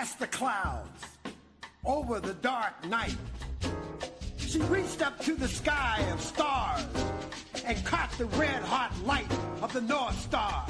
past the clouds, over the dark night. She reached up to the sky of stars and caught the red-hot light of the North Star.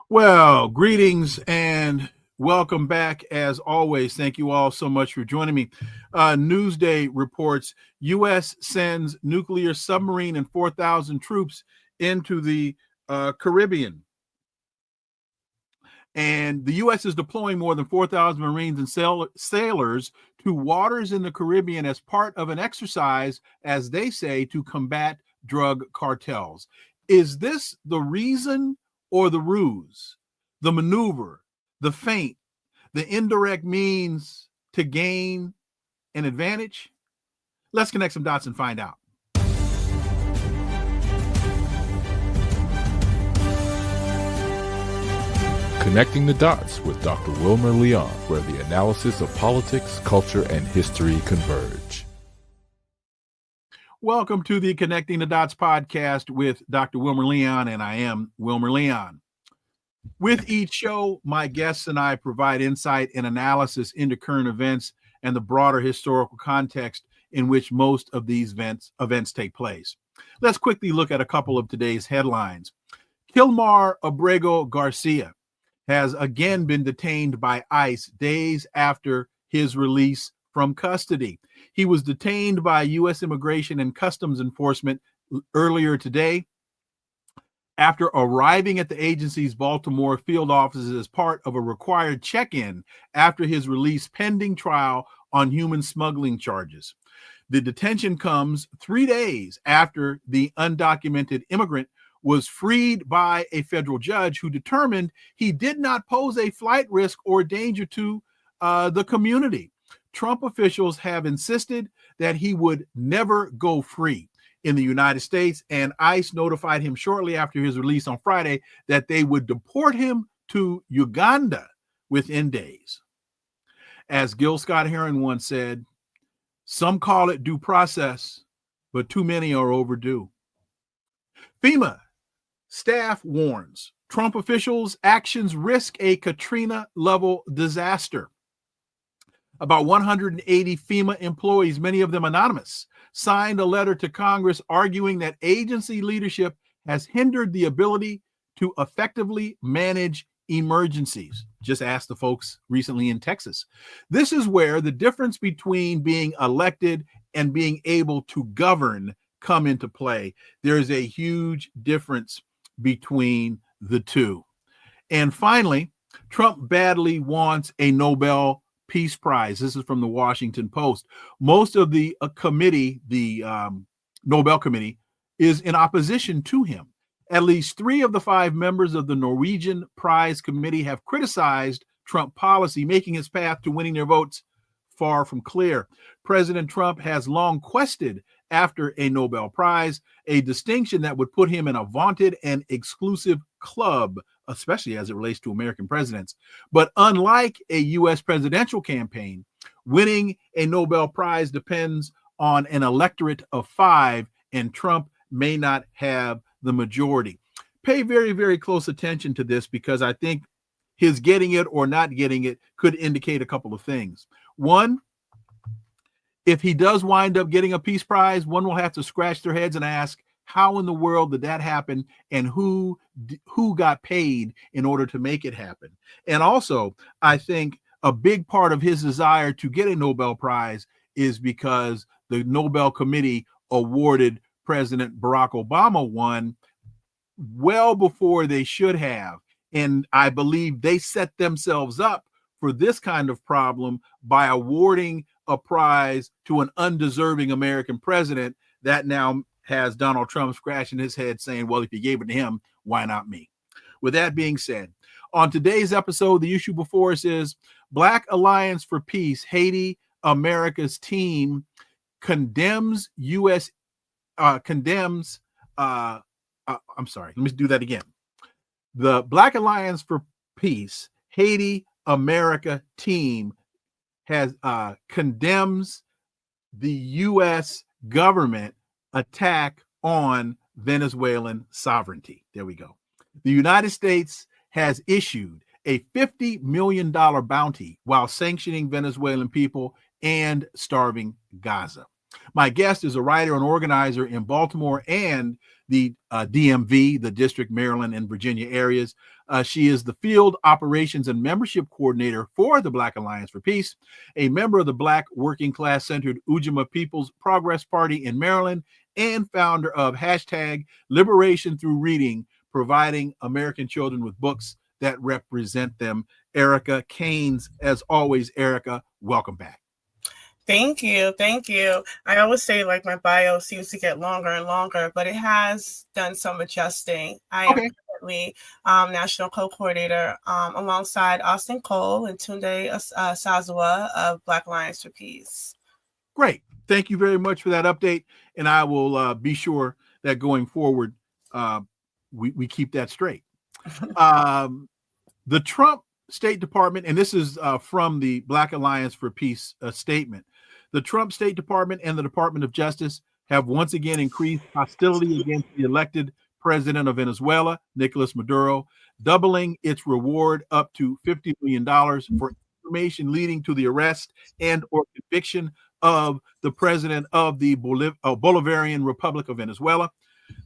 Well, greetings and welcome back. As always, thank you all so much for joining me. Newsday reports U.S. sends nuclear submarine and 4,000 troops into the Caribbean. And the U.S. is deploying more than 4,000 Marines and sailors to waters in the Caribbean as part of an exercise, as they say, to combat drug cartels. Is this the reason or the ruse, the maneuver, the feint, the indirect means to gain an advantage? Let's connect some dots and find out. Connecting the Dots with Dr. Wilmer Leon, where the analysis of politics, culture, and history converge. Welcome to the Connecting the Dots podcast with Dr. Wilmer Leon, and I am Wilmer Leon. With each show, my guests and I provide insight and analysis into current events and the broader historical context in which most of these events take place. Let's quickly look at a couple of today's headlines. Kilmar Abrego Garcia has again been detained by ICE days after his release from custody. He was detained by U.S. Immigration and Customs Enforcement earlier today after arriving at the agency's Baltimore field offices as part of a required check-in after his release pending trial on human smuggling charges. The detention comes 3 days after the undocumented immigrant was freed by a federal judge who determined he did not pose a flight risk or danger to the community. Trump officials have insisted that he would never go free in the United States, and ICE notified him shortly after his release on Friday that they would deport him to Uganda within days. As Gil Scott-Heron once said, some call it due process, but too many are overdue. FEMA staff warns Trump officials' actions risk a Katrina-level disaster. About 180 FEMA employees, many of them anonymous, signed a letter to Congress arguing that agency leadership has hindered the ability to effectively manage emergencies. Just ask the folks recently in Texas. This is where the difference between being elected and being able to govern come into play. There is a huge difference between the two. And finally, Trump badly wants a Nobel Peace Prize. This is from the Washington Post. Most of the committee, the Nobel Committee, is in opposition to him. At least 3 of the 5 members of the Norwegian Prize Committee have criticized Trump policy, making his path to winning their votes far from clear. President Trump has long quested after a Nobel Prize, a distinction that would put him in a vaunted and exclusive club, especially as it relates to American presidents. But unlike a U.S. presidential campaign, winning a Nobel Prize depends on an electorate of 5, and Trump may not have the majority. Pay very, very close attention to this, because I think his getting it or not getting it could indicate a couple of things. One, if he does wind up getting a peace prize, one will have to scratch their heads and ask, How in the world did that happen, and who got paid in order to make it happen? And also, I think a big part of his desire to get a Nobel Prize is because the Nobel Committee awarded President Barack Obama one well before they should have. And I believe they set themselves up for this kind of problem by awarding a prize to an undeserving American president that now has Donald Trump scratching his head saying, well, if you gave it to him, why not me? With that being said, on today's episode, the issue before us is Black Alliance for Peace, Haiti, America's team condemns U.S. I'm sorry, let me do that again. The Black Alliance for Peace, Haiti, America team has condemns the U.S. government attack on Venezuelan sovereignty. There we go. The United States has issued a $50 million bounty while sanctioning Venezuelan people and starving Gaza. My guest is a writer and organizer in Baltimore and the DMV, the District, Maryland, and Virginia areas. She is the Field Operations and Membership Coordinator for the Black Alliance for Peace, a member of the Black Working Class Centered Ujima People's Progress Party in Maryland, and founder of hashtag Liberation Through Reading, providing American children with books that represent them. Erica Caines, as always, Erica, welcome back. Thank you. Thank you. I always say like my bio seems to get longer and longer, but it has done some adjusting. I am currently National Co-Coordinator alongside Austin Cole and Tunde Sazua of Black Alliance for Peace. Great. Thank you very much for that update. And I will be sure that going forward, we keep that straight. The Trump State Department, and this is from the Black Alliance for Peace statement, the Trump State Department and the Department of Justice have once again increased hostility against the elected president of Venezuela, Nicolas Maduro, doubling its reward up to $50 million for information leading to the arrest and or conviction of the president of the Bolivarian Republic of Venezuela.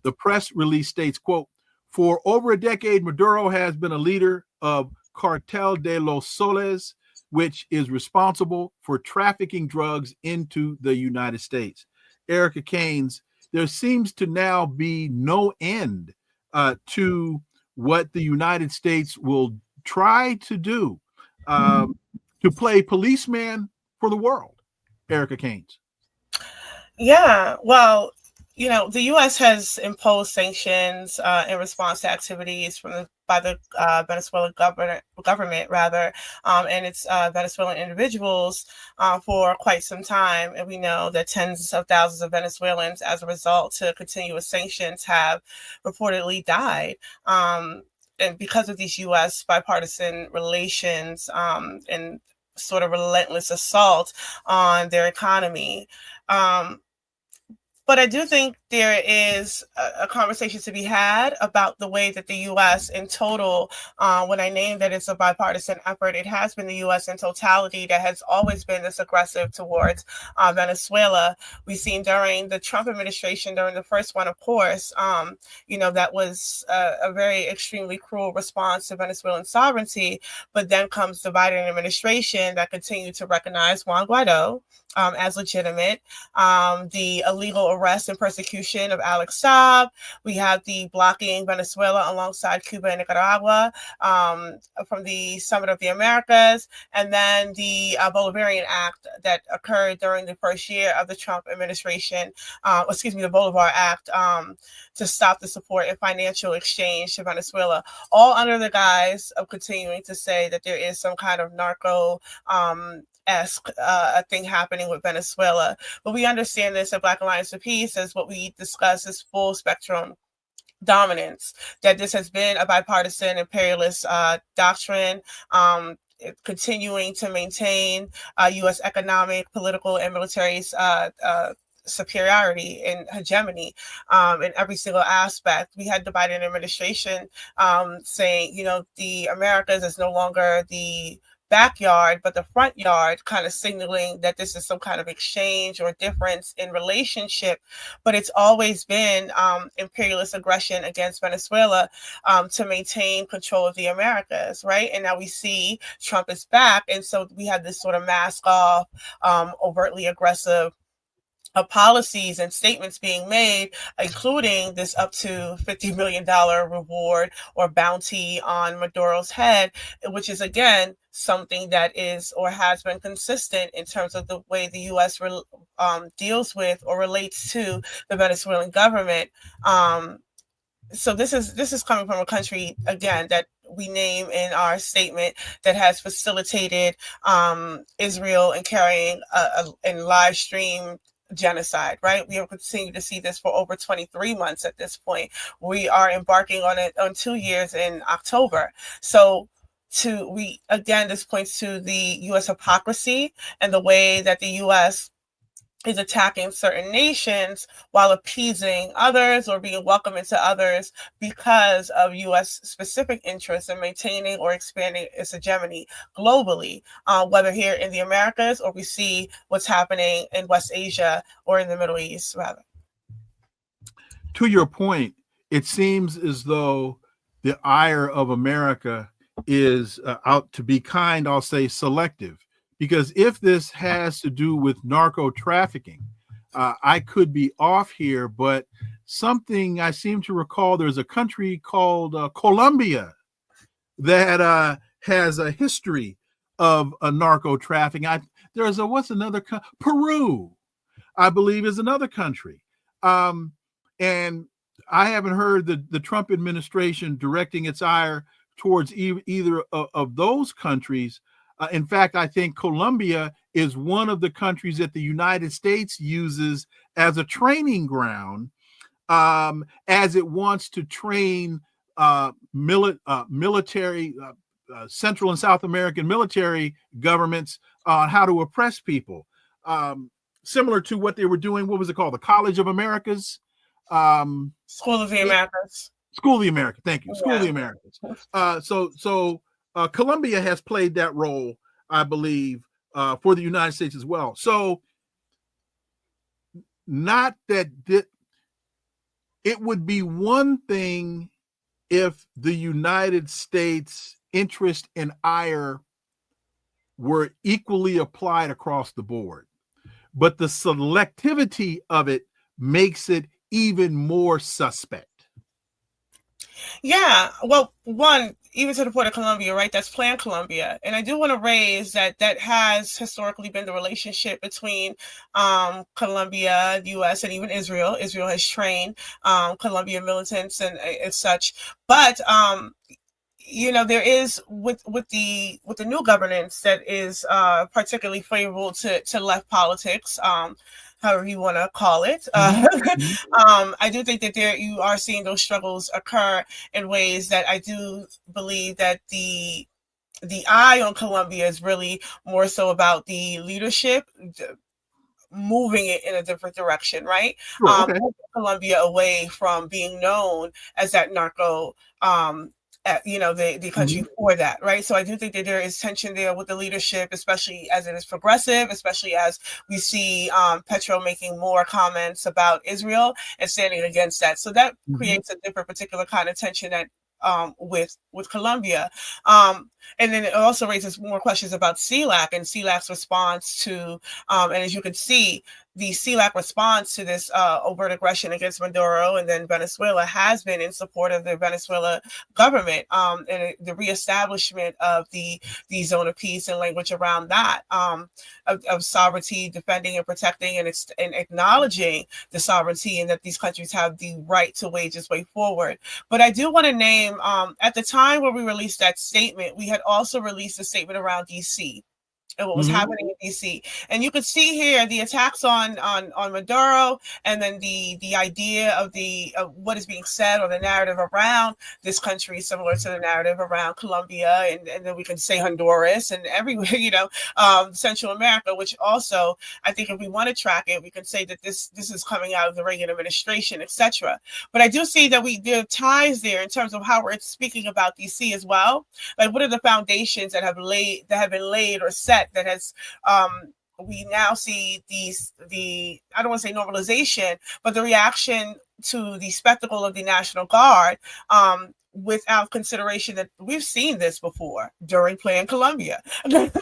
The press release states, quote, for over a decade, Maduro has been a leader of Cartel de los Soles, which is responsible for trafficking drugs into the United States. Erica Caines, there seems to now be no end to what the United States will try to do to play policeman for the world. Erica Caines. Yeah, well, you know, the U.S. has imposed sanctions in response to activities by the Venezuelan government, and its Venezuelan individuals for quite some time. And we know that tens of thousands of Venezuelans, as a result to continuous sanctions, have reportedly died. And because of these U.S. bipartisan relations and sort of relentless assault on their economy. But I do think there is a conversation to be had about the way that the U.S. in total, when I name that it's a bipartisan effort, it has been the U.S. in totality that has always been this aggressive towards Venezuela. We've seen during the Trump administration, during the first one, of course, that was a very extremely cruel response to Venezuelan sovereignty. But then comes the Biden administration that continued to recognize Juan Guaido as legitimate, the illegal arrest and persecution of Alex Saab. We have the blocking Venezuela alongside Cuba and Nicaragua from the Summit of the Americas, and then the Bolivarian Act that occurred during the first year of the Trump administration, the Bolivar Act, to stop the support and financial exchange to Venezuela, all under the guise of continuing to say that there is some kind of narco thing happening with Venezuela. But we understand this at Black Alliance for Peace as what we discuss as full spectrum dominance, that this has been a bipartisan imperialist doctrine, continuing to maintain U.S. economic, political, and military superiority and hegemony in every single aspect. We had the Biden administration saying, the Americas is no longer the backyard, but the front yard, kind of signaling that this is some kind of exchange or difference in relationship. But it's always been imperialist aggression against Venezuela to maintain control of the Americas, right? And now we see Trump is back. And so we have this sort of mask off, overtly aggressive policies and statements being made, including this up to $50 million reward or bounty on Maduro's head, which is, again, something that is or has been consistent in terms of the way the U.S. deals with or relates to the Venezuelan government. So this is coming from a country, again, that we name in our statement, that has facilitated Israel in carrying and live stream genocide, right? We have continued to see this for over 23 months at this point. We are embarking on it on 2 years in October. So this points to the U.S. hypocrisy and the way that the U.S. is attacking certain nations while appeasing others or being welcome into others because of U.S. specific interests in maintaining or expanding its hegemony globally, whether here in the Americas or we see what's happening in West Asia or in the Middle East, rather. To your point, it seems as though the ire of America is out to be kind, I'll say selective. Because if this has to do with narco trafficking, I could be off here, but something I seem to recall, there's a country called Colombia that has a history of narco trafficking. What's another Peru, I believe, is another country. And I haven't heard the Trump administration directing its ire towards either of those countries. In fact, I think Colombia is one of the countries that the United States uses as a training ground, as it wants to train military, Central and South American military governments on how to oppress people. Similar to what they were doing, what was it called? The College of Americas? School of the Americas. School of the Americas. Thank you. School of the Americas. So Colombia has played that role, I believe, for the United States as well. So not that it would be one thing if the United States interest and ire were equally applied across the board, but the selectivity of it makes it even more suspect. Yeah, well, one, even to the point of Colombia, right? That's Plan Colombia. And I do want to raise that has historically been the relationship between Colombia, the U.S., and even Israel. Israel has trained Colombian militants and such. But there is with the new governance that is particularly favorable to left politics. However you want to call it. I do think that you are seeing those struggles occur in ways that I do believe that the eye on Colombia is really more so about the leadership moving it in a different direction, right? Sure, okay. Colombia away from being known as that narco the country for that, right? So I do think that there is tension there with the leadership, especially as it is progressive, especially as we see Petro making more comments about Israel and standing against that. So that creates a different particular kind of tension that with Colombia. And then it also raises more questions about CELAC and CELAC's response to, and as you can see, the CELAC response to this overt aggression against Maduro and then Venezuela has been in support of the Venezuela government and the reestablishment of the zone of peace and language around that, of sovereignty, defending and protecting and acknowledging the sovereignty and that these countries have the right to wage its way forward. But I do want to name, at the time where we released that statement, we had also released a statement around DC. and what was happening in DC. And you could see here the attacks on Maduro, and then the idea of what is being said, or the narrative around this country, similar to the narrative around Colombia, and then we can say Honduras and everywhere, Central America, which also, I think if we want to track it, we can say that this is coming out of the Reagan administration, etc. But I do see that there are ties there in terms of how we're speaking about DC as well. Like, what are the foundations that have been laid or set that has we now see I don't want to say normalization, but the reaction to the spectacle of the National Guard, without consideration that we've seen this before during Plan Colombia, when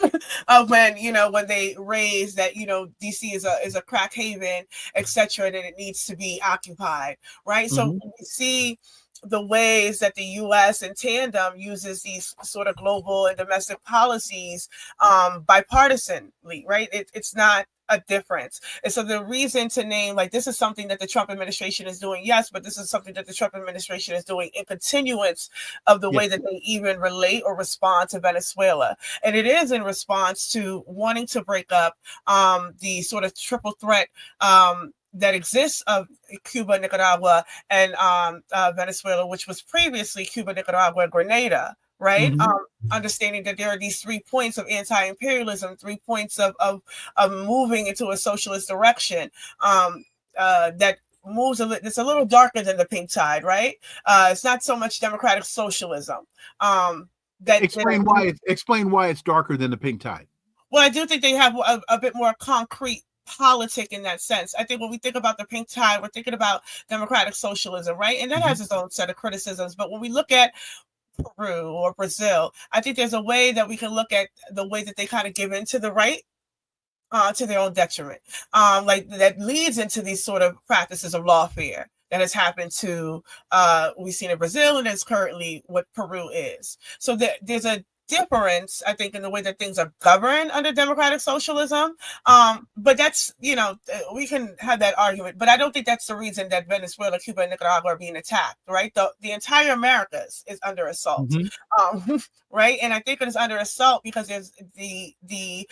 they raise that DC is a crack haven, etc., that it needs to be occupied, right? So we see the ways that the U.S. in tandem uses these sort of global and domestic policies bipartisanly, right? It's not a difference. And so the reason to name, like, this is something that the Trump administration is doing, yes, but this is something that the Trump administration is doing in continuance of the way that they even relate or respond to Venezuela. And it is in response to wanting to break up the sort of triple threat that exists of Cuba, Nicaragua, and Venezuela, which was previously Cuba, Nicaragua, and Grenada, right? Understanding that there are these 3 points of anti-imperialism, 3 points of moving into a socialist direction that moves it's a little darker than the pink tide, right? It's not so much democratic socialism. Explain why it's darker than the pink tide. Well, I do think they have a bit more concrete politic in that sense. I think when we think about the pink tide, we're thinking about democratic socialism, right? And that has its own set of criticisms. But when we look at Peru or Brazil, I think there's a way that we can look at the way that they kind of give into the right to their own detriment. Like that leads into these sort of practices of lawfare that has happened to we've seen in Brazil, and is currently what Peru is. So there's a difference, I think, in the way that things are governed under democratic socialism. But that's, we can have that argument, but I don't think that's the reason that Venezuela, Cuba, and Nicaragua are being attacked, right? The entire Americas is under assault, right? And I think it is under assault because there's the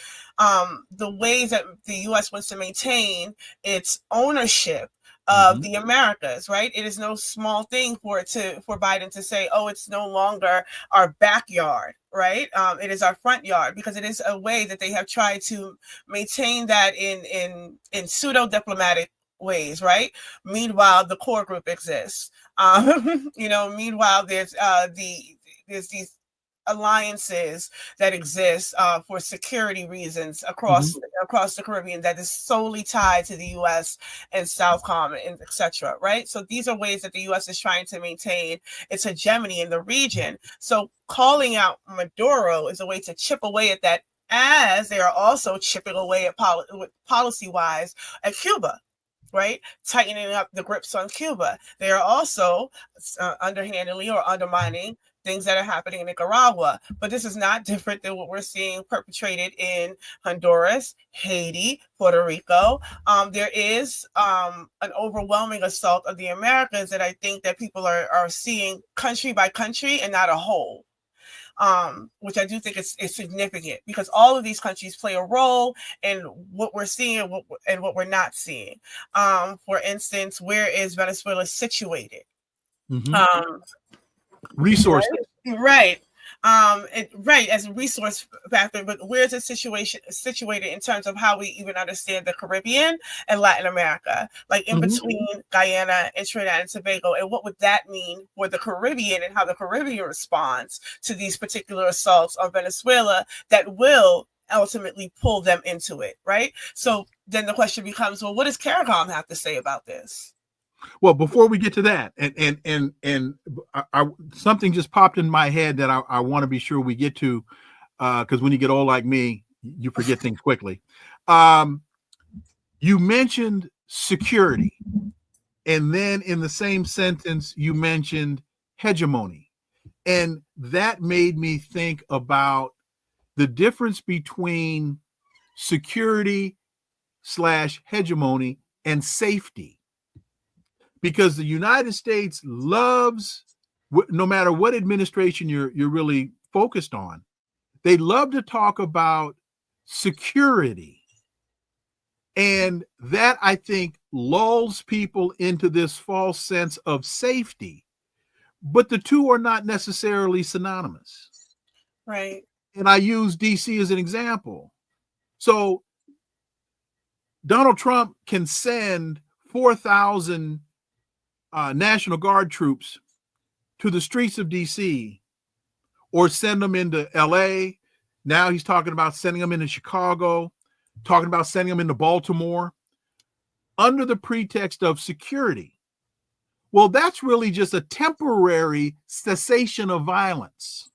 ways that the U.S. wants to maintain its ownership of the Americas, right? It is no small thing for Biden to say, oh, it's no longer our backyard, right? It is our front yard, because it is a way that they have tried to maintain that in pseudo diplomatic ways, right? Meanwhile, the core group exists. Meanwhile, there's these alliances that exist for security reasons across the Caribbean that is solely tied to the U.S. and Southcom and etc. Right? So these are ways that the U.S. is trying to maintain its hegemony in the region. So calling out Maduro is a way to chip away at that, as they are also chipping away at policy-wise at Cuba. Right, tightening up the grips on Cuba. They are also underhandedly or undermining things that are happening in Nicaragua. But this is not different than what we're seeing perpetrated in Honduras, Haiti, Puerto Rico. There is an overwhelming assault of the Americas that I think that people are seeing country by country and not a whole. Which I do think is significant, because all of these countries play a role in what we're seeing and what we're not seeing. For instance, where is Venezuela situated? Resources. Right. As a resource factor, but where's the situation situated in terms of how we even understand the Caribbean and Latin America, like in between Guyana and Trinidad and Tobago, and what would that mean for the Caribbean and how the Caribbean responds to these particular assaults on Venezuela that will ultimately pull them into it, right? So then the question becomes, well, what does CARICOM have to say about this? Well, before we get to that, and something just popped in my head that I want to be sure we get to, because when you get old like me, you forget things quickly. You mentioned security, and then in the same sentence, you mentioned hegemony. And that made me think about the difference between security / hegemony and safety. Because the United States loves, no matter what administration you're really focused on, they love to talk about security. And that, I think, lulls people into this false sense of safety. But the two are not necessarily synonymous. Right. And I use DC as an example. So Donald Trump can send 4,000 National Guard troops to the streets of DC, or send them into LA. Now he's talking about sending them into Chicago, talking about sending them into Baltimore, under the pretext of security. Well, that's really just a temporary cessation of violence.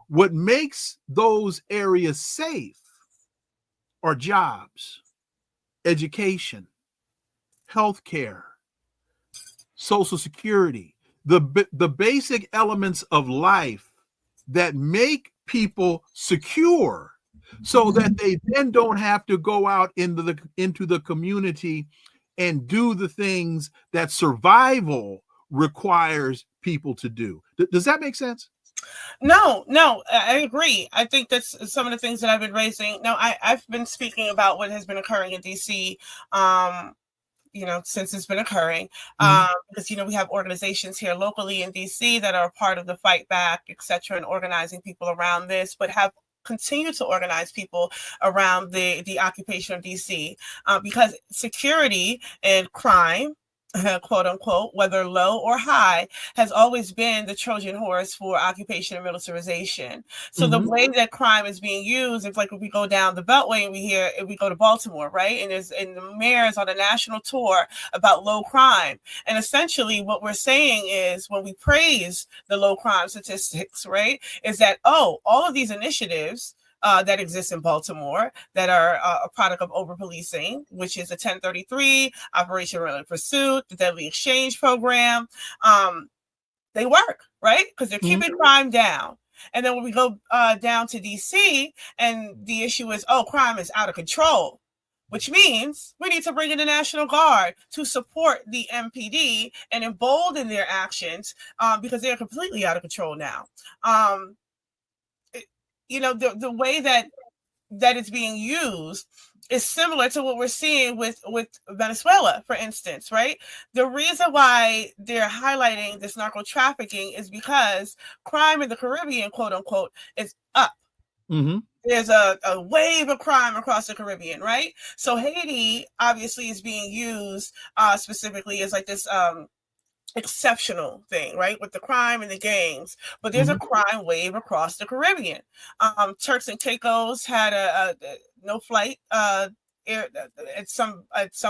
What makes those areas safe are jobs, education, healthcare, Social Security, the basic elements of life that make people secure, so that they then don't have to go out into the community and do the things that survival requires people to do. Does that make sense? No, I agree. I think that's some of the things that I've been raising. No, I've been speaking about what has been occurring in DC, since it's been occurring, because, we have organizations here locally in DC that are part of the fight back, et cetera, and organizing people around this, but have continue to organize people around the occupation of DC, because security and crime, quote unquote, whether low or high, has always been the Trojan horse for occupation and militarization. So the way that crime is being used, if like if we go down the Beltway and we go to Baltimore, right? And the mayor's on a national tour about low crime. And essentially what we're saying is, when we praise the low crime statistics, right, is that, all of these initiatives that exist in Baltimore that are a product of over-policing, which is a 1033, Operation Relentless Pursuit, the Deadly Exchange Program. They work, right? Because they're keeping crime down. And then when we go down to DC, and the issue is, crime is out of control, which means we need to bring in the National Guard to support the MPD and embolden their actions, because they're completely out of control now. The way that it's being used is similar to what we're seeing with Venezuela, for instance, right? The reason why they're highlighting this narco trafficking is because crime in the Caribbean, quote unquote, is up. There's a wave of crime across the Caribbean, right? So Haiti obviously is being used specifically as like this exceptional thing, right, with the crime and the gangs, but there's a crime wave across the Caribbean. Turks and Caicos had a no flight at some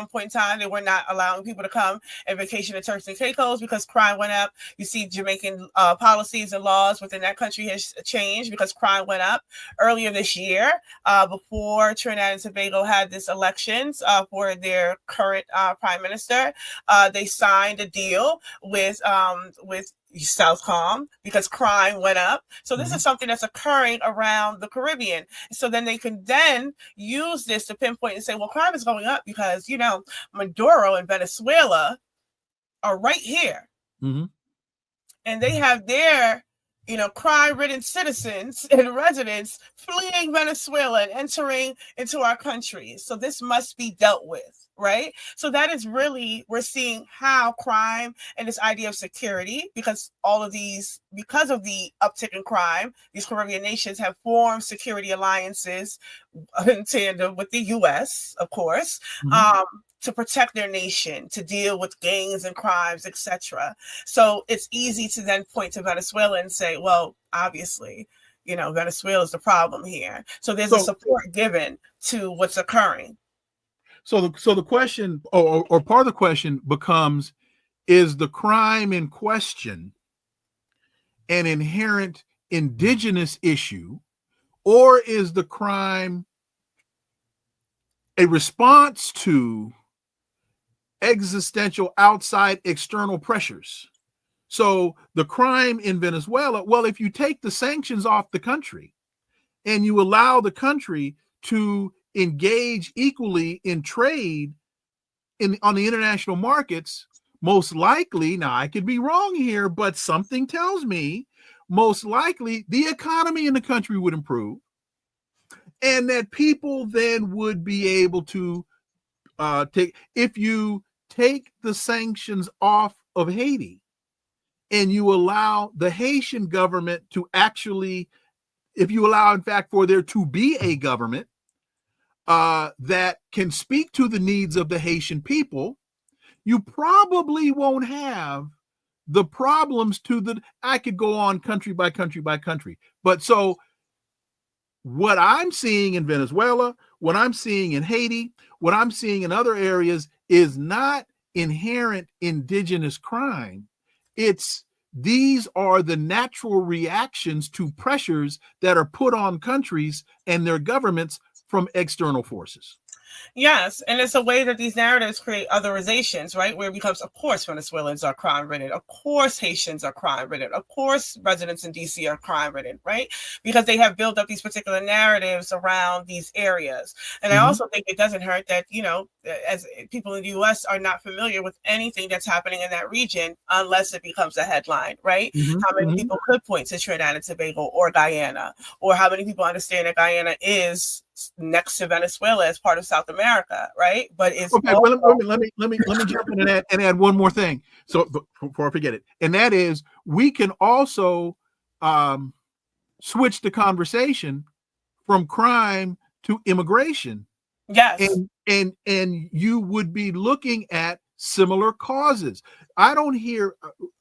point in time. They were not allowing people to come and vacation to Turks and Caicos because crime went up. You see Jamaican policies and laws within that country has changed because crime went up. Earlier this year, before Trinidad and Tobago had this elections for their current prime minister, they signed a deal with Southcom because crime went up. So this is something that's occurring around the Caribbean. So then they can then use this to pinpoint and say, well, crime is going up because, Maduro and Venezuela are right here. And they have their, crime-ridden citizens and residents fleeing Venezuela and entering into our country. So this must be dealt with, right? So that is really, we're seeing how crime and this idea of security, because of the uptick in crime, these Caribbean nations have formed security alliances in tandem with the U.S., of course, to protect their nation, to deal with gangs and crimes, etc. So it's easy to then point to Venezuela and say, well, obviously, Venezuela is the problem here. So there's a support given to what's occurring. So the question, or part of the question becomes, is the crime in question an inherent indigenous issue, or is the crime a response to existential outside external pressures? So the crime in Venezuela, well, if you take the sanctions off the country and you allow the country to engage equally in trade on the international markets, most likely, now I could be wrong here, but something tells me most likely the economy in the country would improve. and that people then would be able to if you take the sanctions off of Haiti and you allow the Haitian government to actually, if you allow, in fact, for there to be a government that can speak to the needs of the Haitian people, you probably won't have the problems I could go on country by country by country. But so what I'm seeing in Venezuela, what I'm seeing in Haiti, what I'm seeing in other areas is not inherent indigenous crime. These are the natural reactions to pressures that are put on countries and their governments from external forces. Yes, and it's a way that these narratives create otherizations, right? Where it becomes, of course, Venezuelans are crime-ridden. Of course, Haitians are crime-ridden. Of course, residents in D.C. are crime-ridden, right? Because they have built up these particular narratives around these areas. And I also think it doesn't hurt that, as people in the U.S. are not familiar with anything that's happening in that region unless it becomes a headline, right? How many people could point to Trinidad and Tobago or Guyana? Or how many people understand that Guyana is next to Venezuela as part of South America, right? But it's okay. Also... Well, let me jump in and add one more thing. So before I forget it, and that is we can also switch the conversation from crime to immigration. Yes, and you would be looking at similar causes. I don't hear,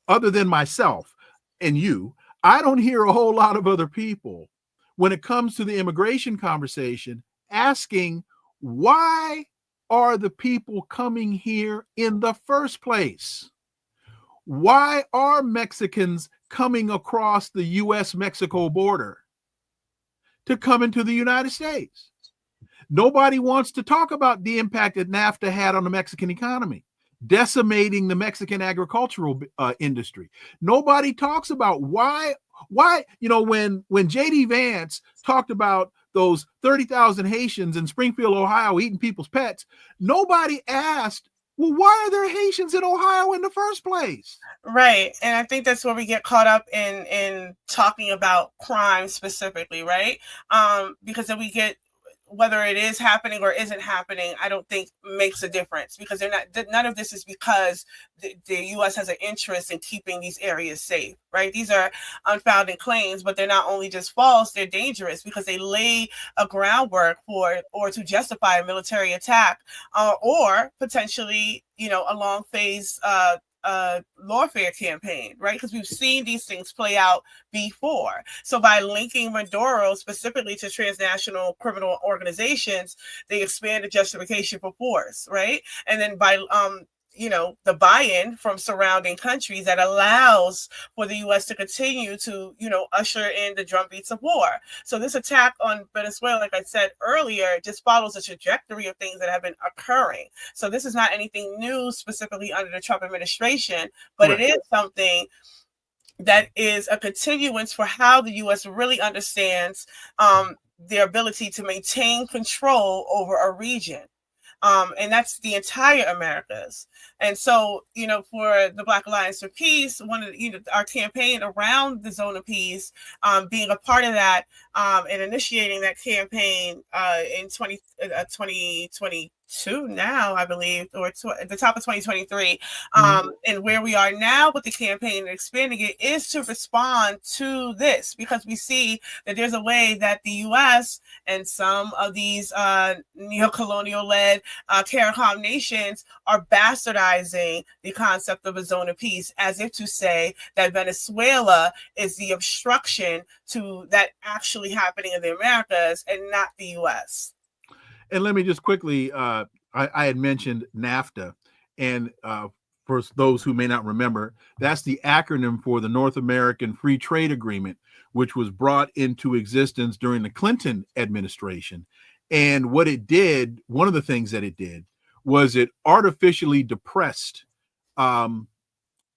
other than myself and you, I don't hear a whole lot of other people when it comes to the immigration conversation asking, why are the people coming here in the first place? Why are Mexicans coming across the U.S.-Mexico border to come into the United States? Nobody wants to talk about the impact that NAFTA had on the Mexican economy, decimating the Mexican agricultural industry. Nobody talks about why, when J.D. Vance talked about those 30,000 Haitians in Springfield, Ohio, eating people's pets, nobody asked, well, why are there Haitians in Ohio in the first place? Right. And I think that's where we get caught up in talking about crime specifically, right? Because then we get, whether it is happening or isn't happening, I don't think makes a difference, because none of this is because the U.S. has an interest in keeping these areas safe, right? These are unfounded claims, but they're not only just false, they're dangerous because they lay a groundwork for or to justify a military attack or potentially, a long phase lawfare campaign, right? Because we've seen these things play out before. So by linking Maduro specifically to transnational criminal organizations, they expand the justification for force, right? And then by the buy-in from surrounding countries that allows for the U.S. to continue to, usher in the drumbeats of war. So this attack on Venezuela, like I said earlier, just follows a trajectory of things that have been occurring. So this is not anything new specifically under the Trump administration, but It is something that is a continuance for how the U.S. really understands their ability to maintain control over a region. And that's the entire Americas. And so, for the Black Alliance for Peace, one of our campaign around the Zone of Peace, being a part of that and initiating that campaign in 2022 now, I believe, or at the top of 2023, and where we are now with the campaign and expanding it is to respond to this, because we see that there's a way that the U.S. and some of these neocolonial-led CARICOM nations are bastardizing the concept of a zone of peace, as if to say that Venezuela is the obstruction to that actually happening in the Americas and not the U.S. And let me just quickly, I had mentioned NAFTA, and for those who may not remember, that's the acronym for the North American Free Trade Agreement, which was brought into existence during the Clinton administration. And what it did, one of the things that it did, was it artificially depressed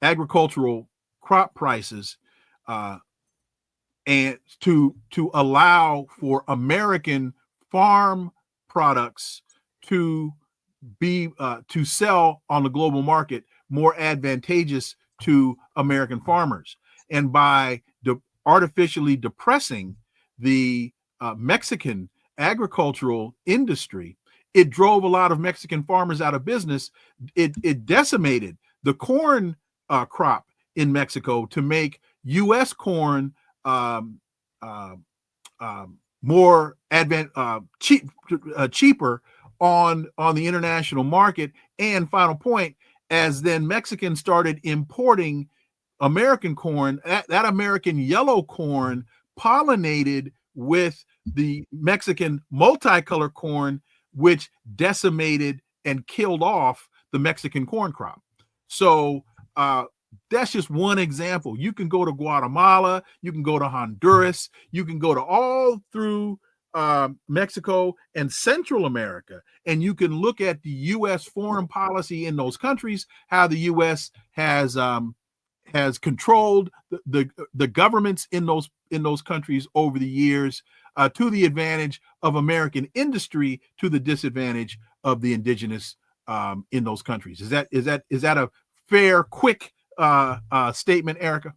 agricultural crop prices and to allow for American farm products to be to sell on the global market more advantageous to American farmers. And by artificially depressing the Mexican agricultural industry. It drove a lot of Mexican farmers out of business. It decimated the corn crop in Mexico to make U.S. corn more cheaper on the international market. And final point, as then Mexicans started importing American corn, that American yellow corn pollinated with the Mexican multicolor corn, which decimated and killed off the Mexican corn crop. So that's just one example. You can go to Guatemala, you can go to Honduras, you can go to all through Mexico and Central America, and you can look at the U.S. foreign policy in those countries, how the U.S. has controlled the governments in those countries over the years, to the advantage of American industry, to the disadvantage of the indigenous in those countries. Is that a fair, quick statement, Erica?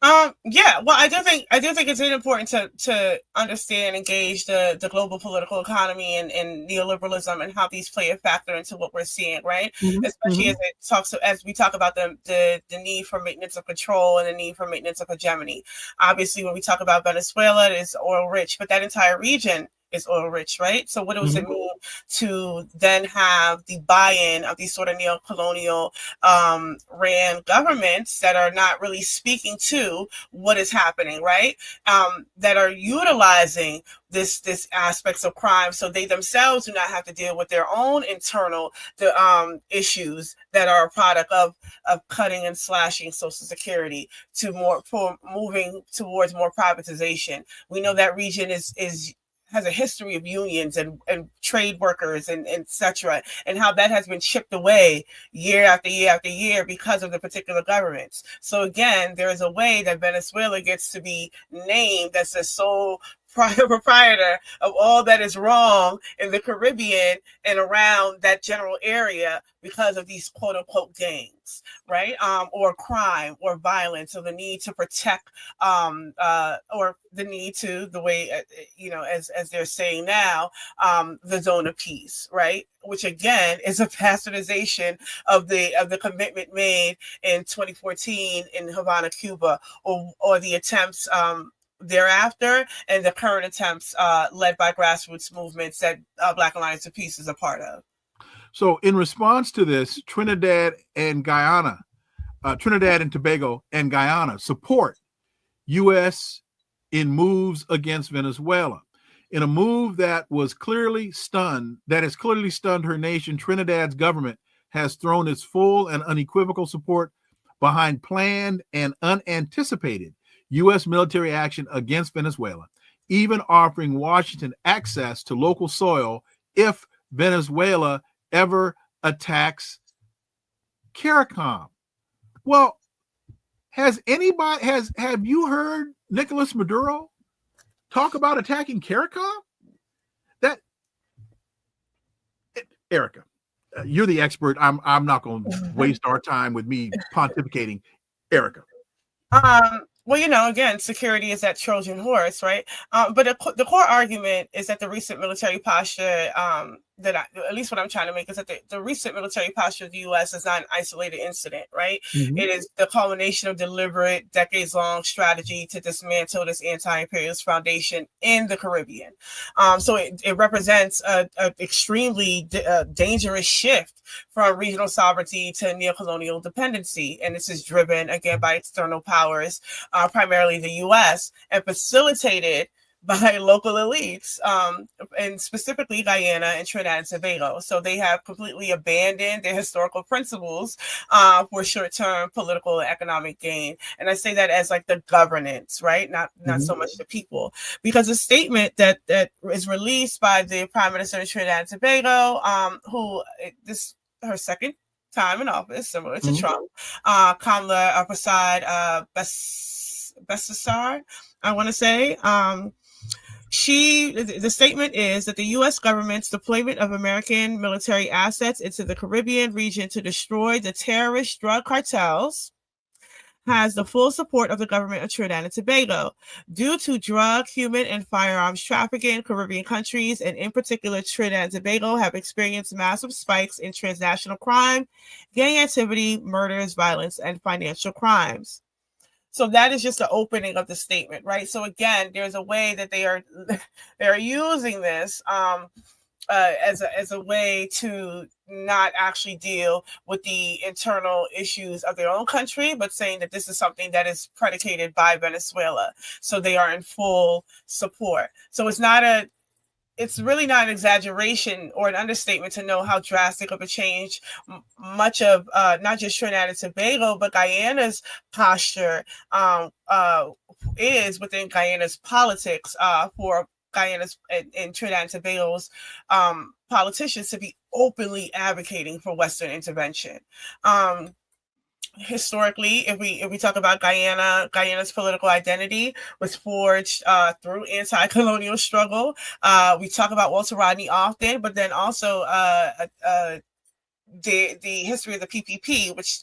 Yeah, well, I do think it's important to understand and gauge the global political economy and neoliberalism and how these play a factor into what we're seeing, right? Mm-hmm. Especially as we talk about the need for maintenance of control and the need for maintenance of hegemony. Obviously, when we talk about Venezuela, it is oil rich, but that entire region is oil rich, right? So what does it mean to then have the buy-in of these sort of neo-colonial ran governments that are not really speaking to what is happening, right? That are utilizing this aspects of crime so they themselves do not have to deal with their own internal issues that are a product of cutting and slashing Social Security for moving towards more privatization. We know that region has a history of unions and trade workers and et cetera, and how that has been chipped away year after year after year because of the particular governments. So again, there is a way that Venezuela gets to be named as the sole proprietor of all that is wrong in the Caribbean and around that general area because of these quote unquote gangs, right? Or crime or violence, or the need to protect, or the need to, the way, as they're saying now, the zone of peace, right? Which again is a bastardization of the commitment made in 2014 in Havana, Cuba, or the attempts thereafter, and the current attempts led by grassroots movements that Black Alliance of Peace is a part of. So in response to this, Trinidad and Tobago and Guyana support U.S. in moves against Venezuela. In a move that has clearly stunned her nation, Trinidad's government has thrown its full and unequivocal support behind planned and unanticipated U.S. military action against Venezuela, even offering Washington access to local soil if Venezuela ever attacks CARICOM. Well, have you heard Nicolas Maduro talk about attacking CARICOM? Erica, you're the expert. I'm not going to waste our time with me pontificating. Erica. Well, again, security is that Trojan horse, right? But the core argument is that the recent military posture, at least what I'm trying to make, is that the recent military posture of the U.S. is not an isolated incident, right? Mm-hmm. It is the culmination of deliberate, decades-long strategy to dismantle this anti-imperialist foundation in the Caribbean. So it represents an extremely dangerous shift from regional sovereignty to neocolonial dependency. And this is driven, again, by external powers, primarily the U.S., and facilitated by local elites, and specifically Guyana and Trinidad and Tobago. So they have completely abandoned their historical principles for short-term political and economic gain. And I say that as like the governance, right? Not so much the people. Because a statement that is released by the Prime Minister of Trinidad and Tobago, who her second time in office, similar to Trump, Kamala Prasad Bessassar, I want to say. The statement is that the U.S. government's deployment of American military assets into the Caribbean region to destroy the terrorist drug cartels has the full support of the government of Trinidad and Tobago. Due to drug, human, and firearms trafficking, Caribbean countries, and in particular Trinidad and Tobago, have experienced massive spikes in transnational crime, gang activity, murders, violence, and financial crimes. So that is just the opening of the statement, right? So again, there's a way that they are using this as a way to not actually deal with the internal issues of their own country, but saying that this is something that is predicated by Venezuela. So they are in full support. So it's really not an exaggeration or an understatement to know how drastic of a change much of not just Trinidad and Tobago, but Guyana's posture is within Guyana's politics for Guyana's and Trinidad and Tobago's politicians to be openly advocating for Western intervention. Historically, if we talk about Guyana's political identity was forged through anti-colonial struggle. We talk about Walter Rodney often, but then also the history of the PPP, which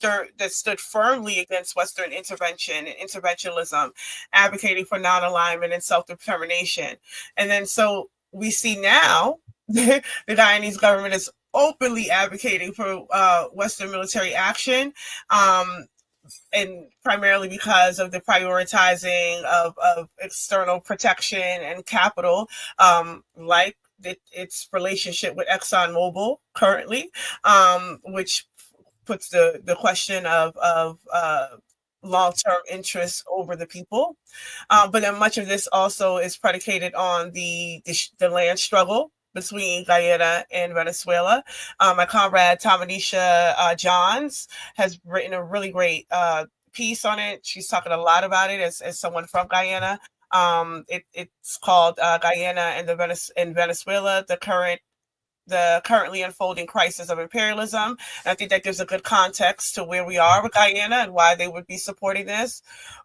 stood firmly against Western intervention and interventionism, advocating for non-alignment and self-determination. And then so we see now the Guyanese government is openly advocating for Western military action, and primarily because of the prioritizing of external protection and capital, like its relationship with ExxonMobil currently, which puts the question of long-term interests over the people. But then much of this also is predicated on the land struggle between Guyana and Venezuela. My comrade Tamanisha Johns has written a really great piece on it. She's talking a lot about it as someone from Guyana. It's called Guyana and Venezuela, the currently unfolding crisis of imperialism. And I think that gives a good context to where we are with Guyana and why they would be supporting this.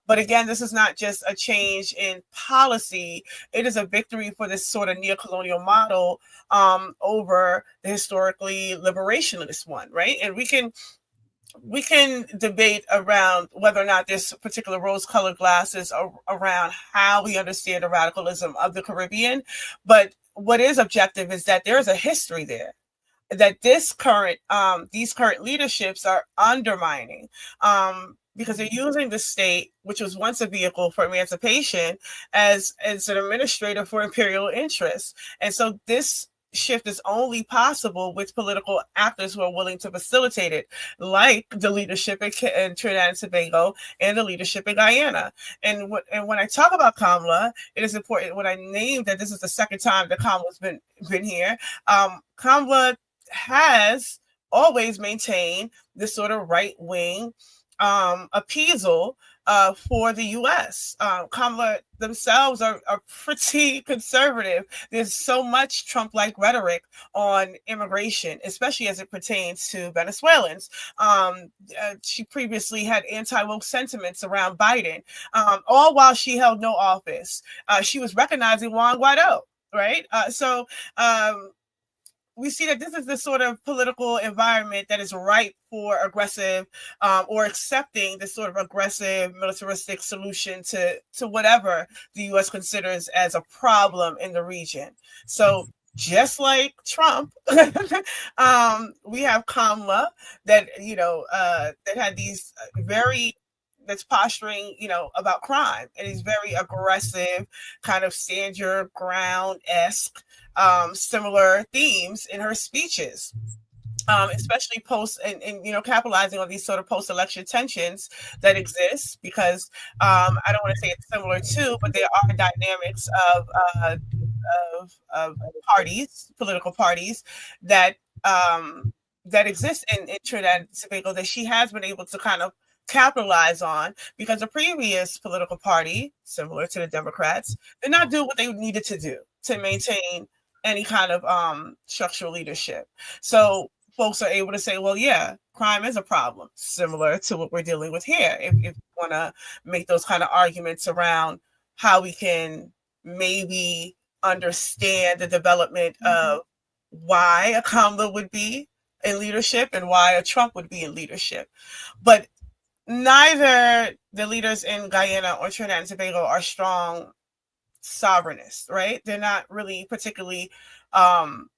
But again, this is not just a change in policy. It is a victory for this sort of neocolonial model over the historically liberationist one, right? And we can debate around whether or not there's particular rose-colored glasses around how we understand the radicalism of the Caribbean. But what is objective is that there is a history there that these current leaderships are undermining, because they're using the state, which was once a vehicle for emancipation, as an administrator for imperial interests. And so this shift is only possible with political actors who are willing to facilitate it, like the leadership in Trinidad and Tobago and the leadership in Guyana. And when I talk about Kamala, it is important when I name that this is the second time that Kamala's been here. Kamala has always maintained this sort of right-wing appeasal for the U.S. Kamala themselves are pretty conservative. There's so much Trump-like rhetoric on immigration, especially as it pertains to Venezuelans. She previously had anti-woke sentiments around Biden, all while she held no office. She was recognizing Juan Guaido, right? So we see that this is the sort of political environment that is ripe for aggressive or accepting this sort of aggressive militaristic solution to whatever the U.S. considers as a problem in the region. So just like Trump, we have Kamala that, that had these that's posturing, about crime, and he's very aggressive, kind of stand your ground-esque, similar themes in her speeches, especially post and capitalizing on these sort of post-election tensions that exist, because I don't want to say it's similar to, but there are dynamics of parties, political parties that exist in Trinidad and Tobago that she has been able to kind of capitalize on, because the previous political party, similar to the Democrats, did not do what they needed to do to maintain any kind of structural leadership. So folks are able to say, well, yeah, crime is a problem, similar to what we're dealing with here. If you want to make those kind of arguments around how we can maybe understand the development of why a Kamala would be in leadership and why a Trump would be in leadership. But neither the leaders in Guyana or Trinidad and Tobago are strong sovereignists, right? They're not really particularly fighting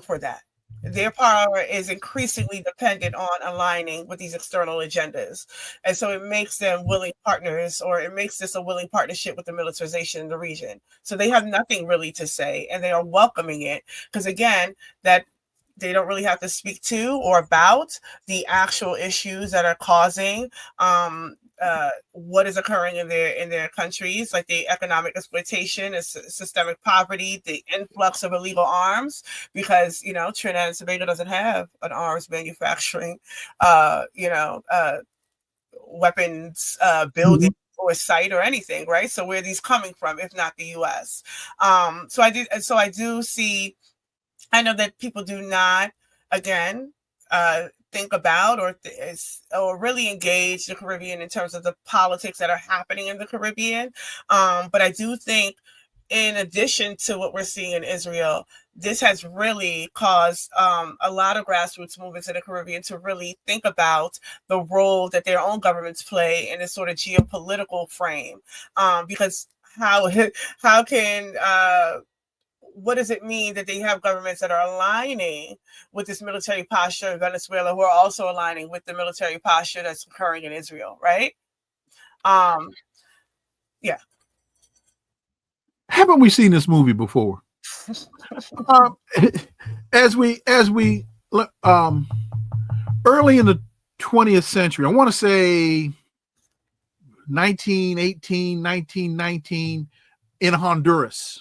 for that. Their power is increasingly dependent on aligning with these external agendas. And so it makes them willing partners, or it makes this a willing partnership with the militarization in the region. So they have nothing really to say, and they are welcoming it because, again, that they don't really have to speak to or about the actual issues that are causing what is occurring in their countries, like the economic exploitation, systemic poverty, the influx of illegal arms, because Trinidad and Tobago doesn't have an arms manufacturing, weapons building or site or anything, right? So where are these coming from, if not the U.S.? So I do see. I know that people do not, again, think about or really engage the Caribbean in terms of the politics that are happening in the Caribbean. But I do think, in addition to what we're seeing in Israel, this has really caused a lot of grassroots movements in the Caribbean to really think about the role that their own governments play in this sort of geopolitical frame. Because how can what does it mean that they have governments that are aligning with this military posture in Venezuela, who are also aligning with the military posture that's occurring in Israel, right? Yeah. Haven't we seen this movie before? As we early in the 20th century, I want to say 1918, 1919, in Honduras.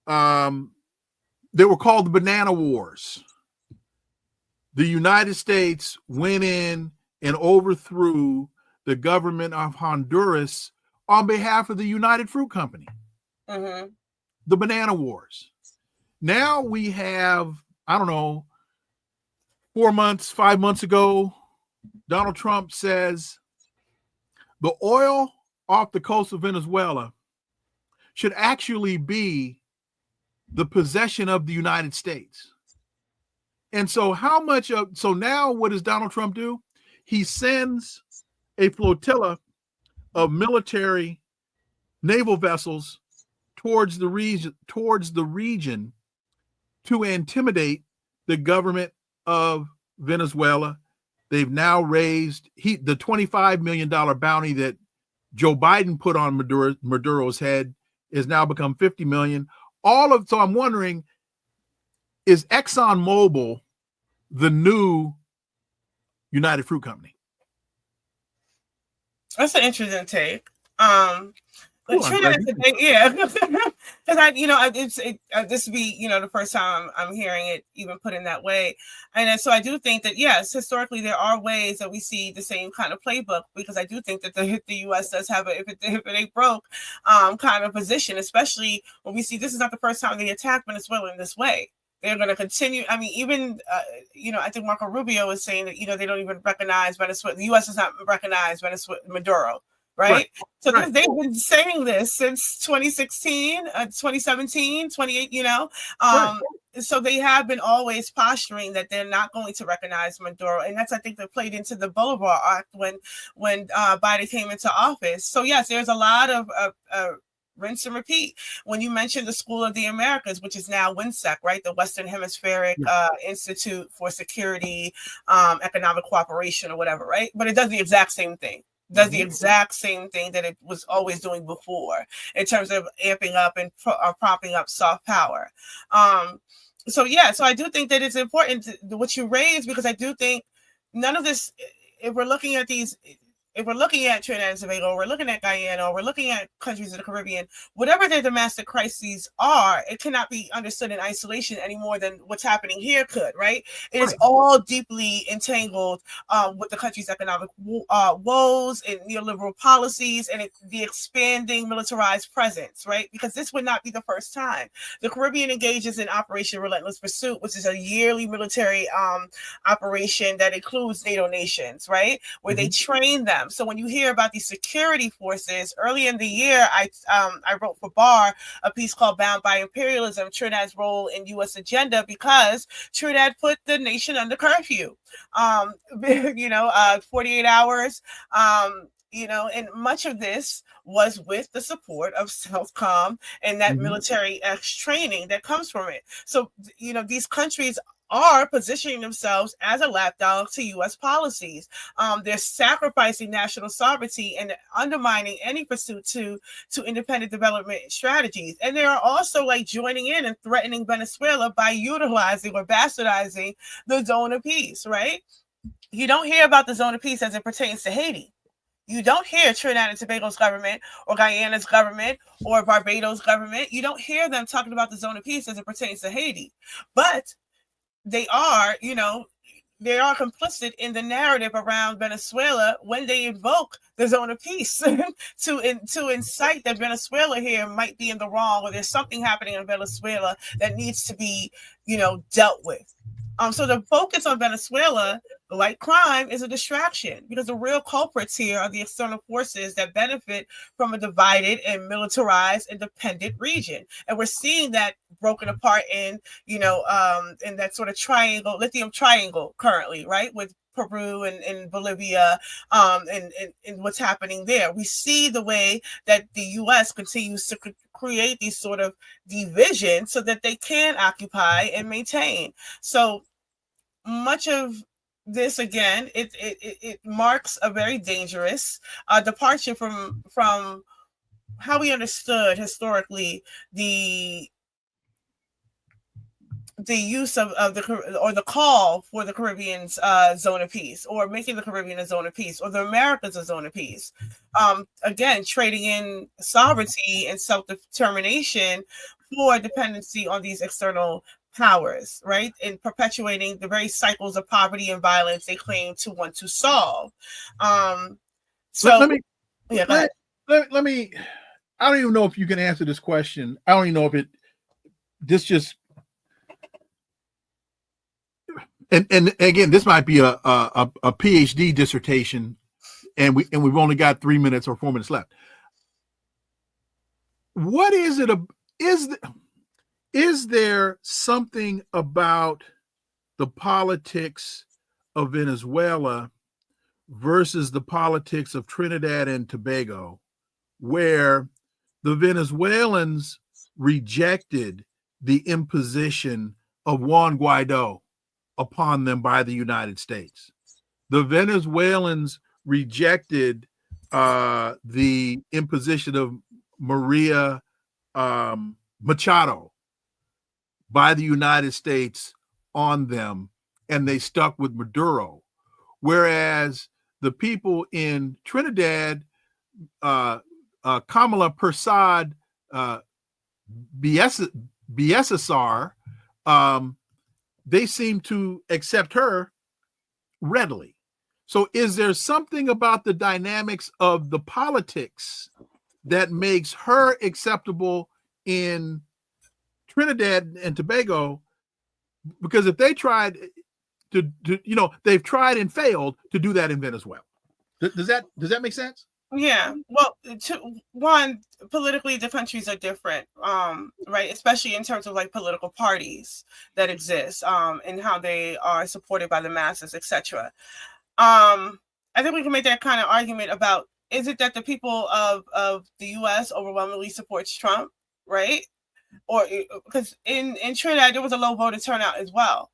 They were called the Banana Wars. The United States went in and overthrew the government of Honduras on behalf of the United Fruit Company. The Banana Wars. Now we have, I don't know, 5 months ago, Donald Trump says the oil off the coast of Venezuela should actually be the possession of the United States. And so so now what does Donald Trump do? He sends a flotilla of military naval vessels towards the region to intimidate the government of Venezuela. They've now raised the $25 million bounty that Joe Biden put on Maduro's head has now become $50 million. So I'm wondering, is ExxonMobil the new United Fruit Company? That's an interesting take. Yeah, because this would be the first time I'm hearing it even put in that way, and so I do think that yes, historically there are ways that we see the same kind of playbook, because I do think that the U.S. does have a if it ain't broke kind of position, especially when we see this is not the first time they attack Venezuela in this way. They're going to continue. I mean, even I think Marco Rubio is saying that they don't even recognize Venezuela. The U.S. does not recognize Maduro. Right. So they've been saying this since 2016, 2017, 2018, So they have been always posturing that they're not going to recognize Maduro. And that's, I think, that played into the Bolivar Act when Biden came into office. So, yes, there's a lot of rinse and repeat. When you mentioned the School of the Americas, which is now WINSEC, right? The Western Hemispheric Institute for Security, Economic Cooperation or whatever, right? But it does the exact same thing. Does the exact same thing that it was always doing before in terms of amping up and propping up soft power. So I do think that it's important what you raise, because I do think none of this, if we're looking at Trinidad and Tobago, we're looking at Guyana, or we're looking at countries in the Caribbean, whatever their domestic crises are, it cannot be understood in isolation any more than what's happening here could, right? It is all deeply entangled with the country's economic woes and neoliberal policies and the expanding militarized presence, right? Because this would not be the first time. The Caribbean engages in Operation Relentless Pursuit, which is a yearly military operation that includes NATO nations, right? Where they train them them. So when you hear about these security forces, early in the year, I wrote for Barr a piece called "Bound by Imperialism: Trinidad's Role in U.S. Agenda," because Trinidad put the nation under curfew. 48 hours. And much of this was with the support of Southcom and that military training that comes from it. So, these countries are positioning themselves as a lapdog to U.S. policies. They're sacrificing national sovereignty and undermining any pursuit to independent development strategies. And they are also joining in and threatening Venezuela by utilizing or bastardizing the zone of peace, right? You don't hear about the zone of peace as it pertains to Haiti. You don't hear Trinidad and Tobago's government or Guyana's government or Barbados' government. You don't hear them talking about the zone of peace as it pertains to Haiti. But they are, they are complicit in the narrative around Venezuela when they invoke the zone of peace to incite that Venezuela here might be in the wrong, or there's something happening in Venezuela that needs to be, dealt with. So the focus on Venezuela, like crime, is a distraction, because the real culprits here are the external forces that benefit from a divided and militarized and dependent region. And we're seeing that broken apart in that sort of lithium triangle currently, right? With Peru and Bolivia, and what's happening there. We see the way that the U.S. continues to create these sort of divisions so that they can occupy and maintain. So much of this, again, it marks a very dangerous departure from how we understood historically the use of the call for the Caribbean's zone of peace, or making the Caribbean a zone of peace, or the Americas a zone of peace. Again, trading in sovereignty and self-determination for dependency on these external powers, right? And perpetuating the very cycles of poverty and violence they claim to want to solve. Let me. I don't even know if you can answer this question. I don't even know if and again, this might be a PhD dissertation, and we've only got 3 minutes or 4 minutes left. What is it? Is there something about the politics of Venezuela versus the politics of Trinidad and Tobago, where the Venezuelans rejected the imposition of Juan Guaido upon them by the United States? The Venezuelans rejected the imposition of Maria Machado by the United States on them, and they stuck with Maduro. Whereas the people in Trinidad, Kamala Persad Biesasar, they seem to accept her readily. So is there something about the dynamics of the politics that makes her acceptable in Trinidad and Tobago? Because if they tried they've tried and failed to do that in Venezuela. Does that make sense? Yeah. Well, politically, the countries are different, right? Especially in terms of political parties that exist, and how they are supported by the masses, etc. I think we can make that kind of argument about, is it that the people of the U.S. overwhelmingly supports Trump, right? Or because in Trinidad there was a low voter turnout as well.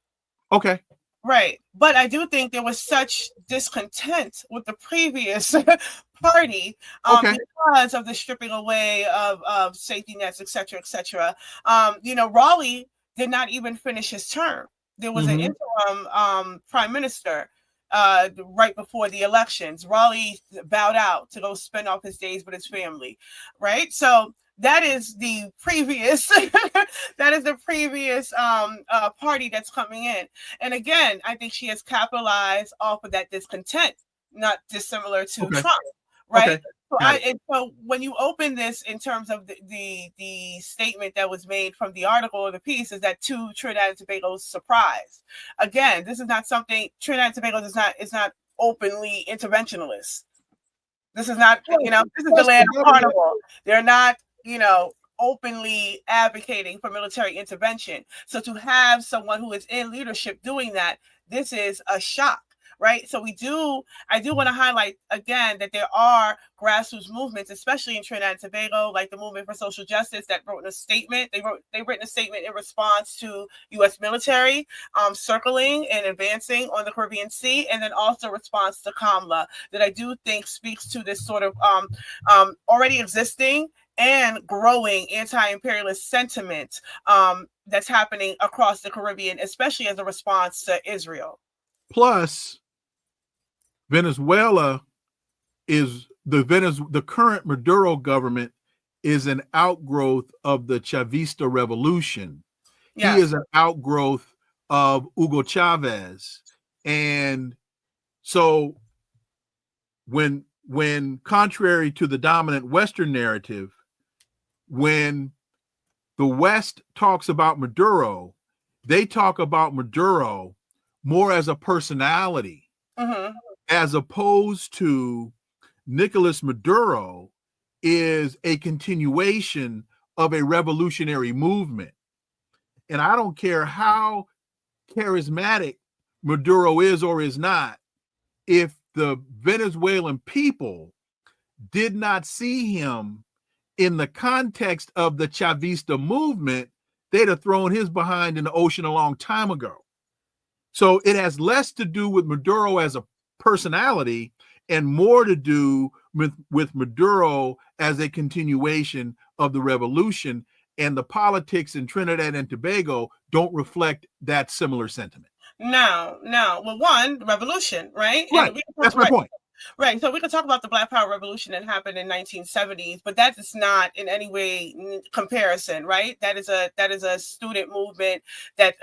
Okay. Right. But I do think there was such discontent with the previous party because of the stripping away of safety nets, et cetera, et cetera. Raleigh did not even finish his term. There was an interim prime minister right before the elections. Raleigh bowed out to go spend off his days with his family. Right. So that is the previous party that's coming in. And again, I think she has capitalized off of that discontent, not dissimilar to Trump, right? Okay. So when you open this in terms of the statement that was made from the article or the piece, is that to Trinidad and Tobago's surprise. Again, this is not something Trinidad and Tobago is not openly interventionalist. This is not, this is the land of carnival. They're not, openly advocating for military intervention. So to have someone who is in leadership doing that, this is a shock. Right. So I do want to highlight again that there are grassroots movements, especially in Trinidad and Tobago, like the Movement for Social Justice, that wrote a statement. They've written a statement in response to U.S. military circling and advancing on the Caribbean Sea, and then also response to COMLA that I do think speaks to this sort of already existing and growing anti-imperialist sentiment that's happening across the Caribbean, especially as a response to Israel. Plus, Venezuela is the current Maduro government is an outgrowth of the Chavista revolution. Yes. He is an outgrowth of Hugo Chavez. And so when contrary to the dominant Western narrative, when the West talks about Maduro, they talk about Maduro more as a personality, as opposed to Nicolas Maduro is a continuation of a revolutionary movement. And I don't care how charismatic Maduro is or is not, if the Venezuelan people did not see him in the context of the Chavista movement, they'd have thrown his behind in the ocean a long time ago. So it has less to do with Maduro as a personality and more to do with Maduro as a continuation of the revolution. And the politics in Trinidad and Tobago don't reflect that similar sentiment. No. Well, one, the revolution, right? Right. That's my point. Right. So we can talk about the Black Power Revolution that happened in 1970s, but that is not in any way comparison, right? That is a student movement that,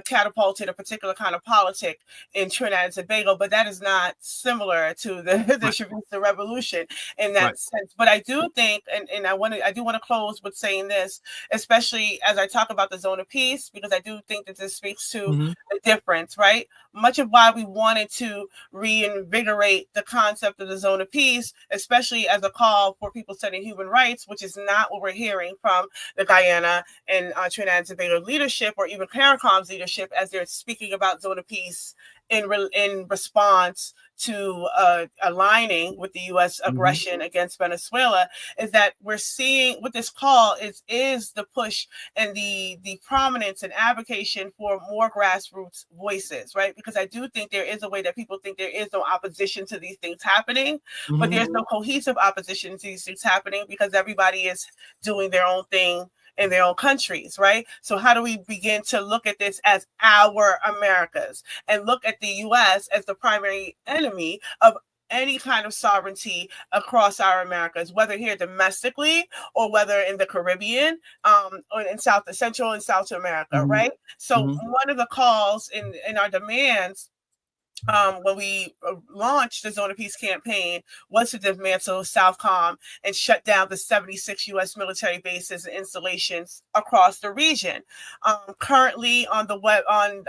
catapulted a particular kind of politic in Trinidad and Tobago, but that is not similar to the Chavista revolution in that sense. But I do think, and I do want to close with saying this, especially as I talk about the zone of peace, because I do think that this speaks to the difference, right? Much of why we wanted to reinvigorate the concept of the zone of peace, especially as a call for people studying human rights, which is not what we're hearing from the Guyana and Trinidad and Tobago leadership, or even CARICOM's leadership, as they're speaking about zone of peace in response to aligning with the U.S. aggression against Venezuela, is that we're seeing what this call is the push and the prominence and advocacy for more grassroots voices, right? Because I do think there is a way that people think there is no opposition to these things happening, but there's no cohesive opposition to these things happening because everybody is doing their own thing in their own countries, right? So how do we begin to look at this as our Americas and look at the U.S. as the primary enemy of any kind of sovereignty across our Americas, whether here domestically or whether in the Caribbean or in Central and South America, right? So one of the calls in our demands when we launched the Zone of Peace campaign was to dismantle Southcom and shut down the 76 U.S. military bases and installations across the region. Currently on the web, on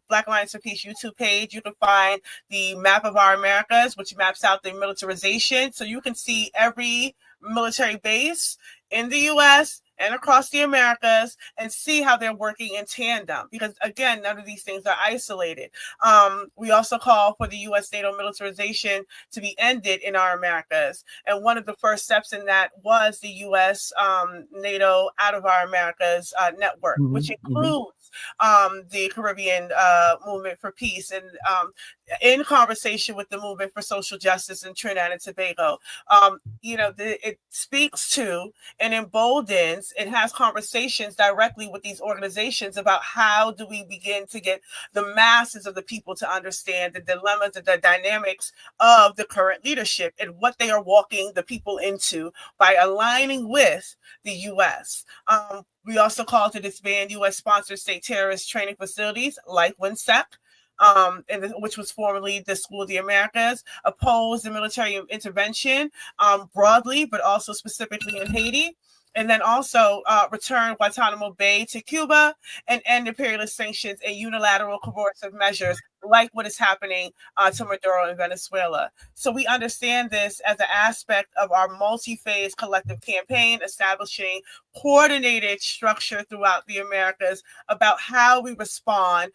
Black Alliance for Peace YouTube page, you can find the map of our Americas, which maps out the militarization. So you can see every military base in the U.S. and across the Americas and see how they're working in tandem. Because again, none of these things are isolated. We also call for the U.S. NATO militarization to be ended in our Americas. And one of the first steps in that was the U.S. NATO out of our Americas network, which includes the Caribbean Movement for Peace, and in conversation with the Movement for Social Justice in Trinidad and Tobago. It speaks to and emboldens and has conversations directly with these organizations about how do we begin to get the masses of the people to understand the dilemmas and the dynamics of the current leadership and what they are walking the people into by aligning with the U.S. We also call to disband U.S.-sponsored state terrorist training facilities like WINSEP, which was formerly the School of the Americas, oppose the military intervention broadly, but also specifically in Haiti, And then also return Guantanamo Bay to Cuba and end imperialist sanctions and unilateral coercive measures like what is happening to Maduro in Venezuela. So we understand this as an aspect of our multi-phase collective campaign, establishing coordinated structure throughout the Americas about how we respond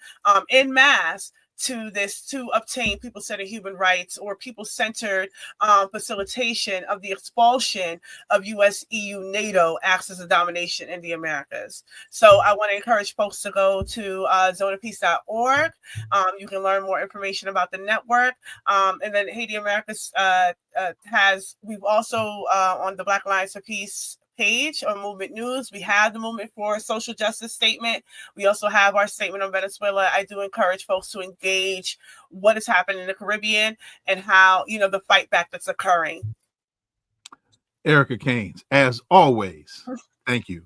en masse to this, to obtain people-centered human rights or people-centered facilitation of the expulsion of U.S., EU, NATO axis of domination in the Americas. So I want to encourage folks to go to zoneofpeace.org. You can learn more information about the network. And then Haiti Americas we've also on the Black Alliance for Peace page on Movement News, we have the Movement for Social Justice statement. We also have our statement on Venezuela. I do encourage folks to engage what is happening in the Caribbean and how, the fight back that's occurring. Erica Caines, as always, thank you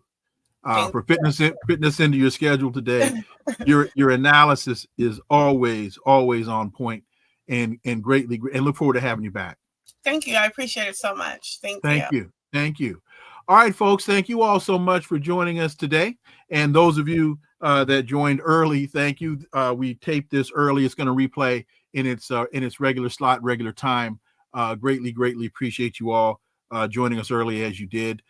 for fitting us into your schedule today. Your analysis is always on point and greatly, and look forward to having you back. Thank you. I appreciate it so much. Thank you. Thank you. All right, folks, thank you all so much for joining us today. And those of you that joined early, thank you. We taped this early. It's going to replay in its regular slot, regular time. Greatly appreciate you all joining us early as you did.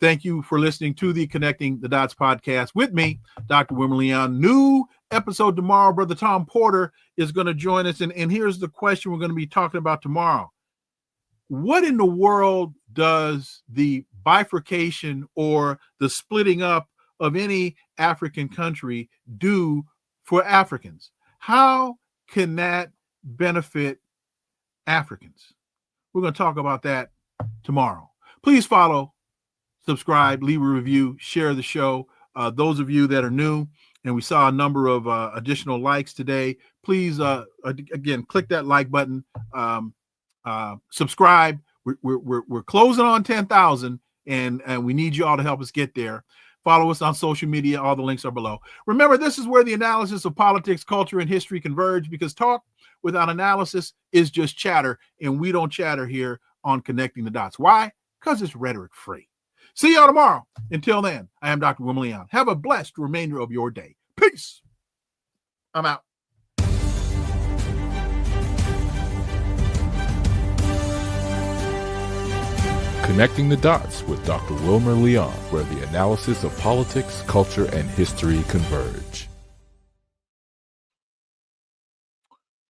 Thank you for listening to the Connecting the Dots podcast with me, Dr. Wilmer Leon. New episode tomorrow. Brother Tom Porter is going to join us. And here's the question we're going to be talking about tomorrow. What in the world does the bifurcation or the splitting up of any African country do for Africans? How can that benefit Africans? We're going to talk about that tomorrow. Please follow, subscribe, leave a review, share the show. Those of you that are new, and we saw a number of additional likes today, please, again, click that like button. Subscribe. We're closing on 10,000, and we need you all to help us get there. Follow us on social media. All the links are below. Remember, this is where the analysis of politics, culture, and history converge, because talk without analysis is just chatter, and we don't chatter here on Connecting the Dots. Why? Because it's rhetoric free. See y'all tomorrow. Until then, I am Dr. Wilmer Leon. Have a blessed remainder of your day. Peace. I'm out. Connecting the Dots with Dr. Wilmer Leon, where the analysis of politics, culture, and history converge.